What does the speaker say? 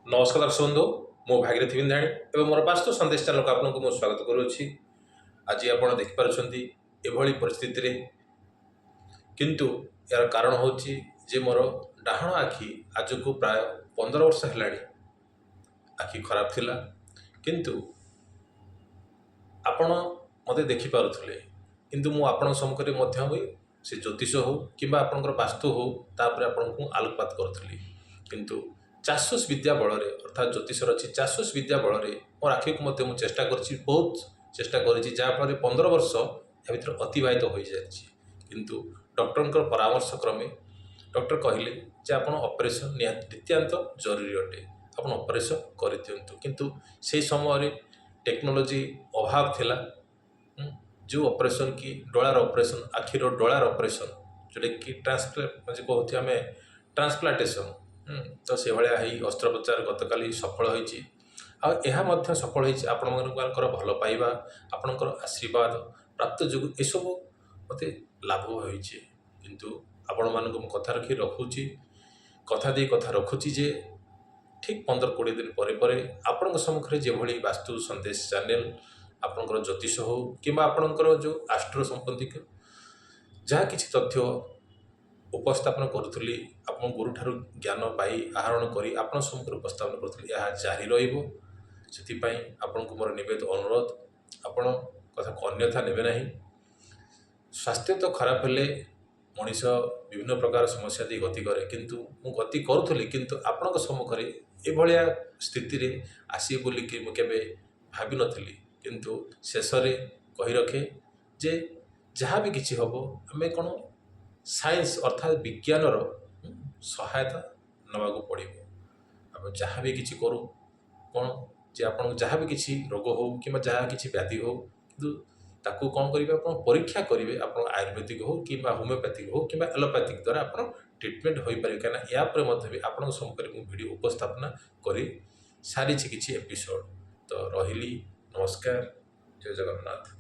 नमस्कार दर्शक बंधु मो भागीरथी बिंधाणी एवं मोर बास्तु संदेश चैनल को आपको मो स्वागत करुच्ची। आज आप देखिपारे एभली परिस्थिति रे किंतु यार कारण होची जे मोर डाहाण आखि आज को प्राय 15 वर्ष हेलाणी आखि खराब थिला किंतु आपण मते देखि पारुथले किंतु मु आपण सम्मुखरे मध्य होई से ज्योतिष हो किंबा आपनकर वास्तु हो तापर आपनको आलोकपात करथली किंतु चाषुष विद्या बल अर्थात ज्योतिषर अच्छी चाषुष विद्या बल मोर आखि को मध्य मुझे चेष्टा कर बहुत चेष्टा कर 15 वर्ष या भर अतिवाहित हो जाए किंतु डॉक्टर परामर्श क्रमे डॉक्टर कहले जे आप ऑपरेशन नित्यांत जरूरी अटे आप ऑपरेशन कर दिंतु किंतु से समय टेक्नोलोजी अभाव थिला जो ऑपरेशन की डोलार ऑपरेशन आखिर डोलार ऑपरेशन जोटा कि ट्रांसप्लांट कहते आम ट्रांसप्लांटेशन तो से भाया अस्त्रोपचार गतकाली सफल होती आ सफल होती आपण भल पाइबा आपणकर आशीर्वाद प्राप्त जो यू मत लाभ होती किंतु आपण मान कथा रखी रखुची कथा दे कथा रखुची जे ठीक 15-20 दिन पर आपण सम्मुखें जो वास्तु संदेश चैनल आपणकर ज्योतिष हो कि आपणकर जो आस्ट्रो संबंधी जहाँ किसी तथ्य उपस्थापन करुली आप गुरु ठार ज्ञान पाई आहरण करी आपण सम्मुखें उपस्थापन करुली यह जारी रहिबो सेथिपाई आपनको मोर निवेद अनुरोध आपण कथा को अन्यथा नेबे नहीं। स्वास्थ्य तो खराब हेले मनीष विभिन्न प्रकार समस्या दे गति करे किंतु मु गति करुली किंतु आपण सम्मुखें एभलिया स्थिति रे आसी बोलिकी मु केबे भाबी नथिली किंतु शेष रे कहि रखे जे जहाँ भी किछि हबो हमें कोन साइंस अर्थात विज्ञानर सहायता नवाक पड़ो आप जहाँ भी किसी करूँ कौन जे आप जहाँ भी किसी रोग हो कि जहाँ किसी व्याधि हो कि ताकू कौन करेंगे आप परीक्षा करेंगे आप आयुर्वेदिक हो कि होमियोपैथिक हो कि एलोपैथिक द्वारा आप ट्रिटमेंट हो पारे कहीं या भी आपण सम्मुखें वीडियो उपस्थापना कर सारी किसी एपिसोड तो रही नमस्कार जय जगन्नाथ।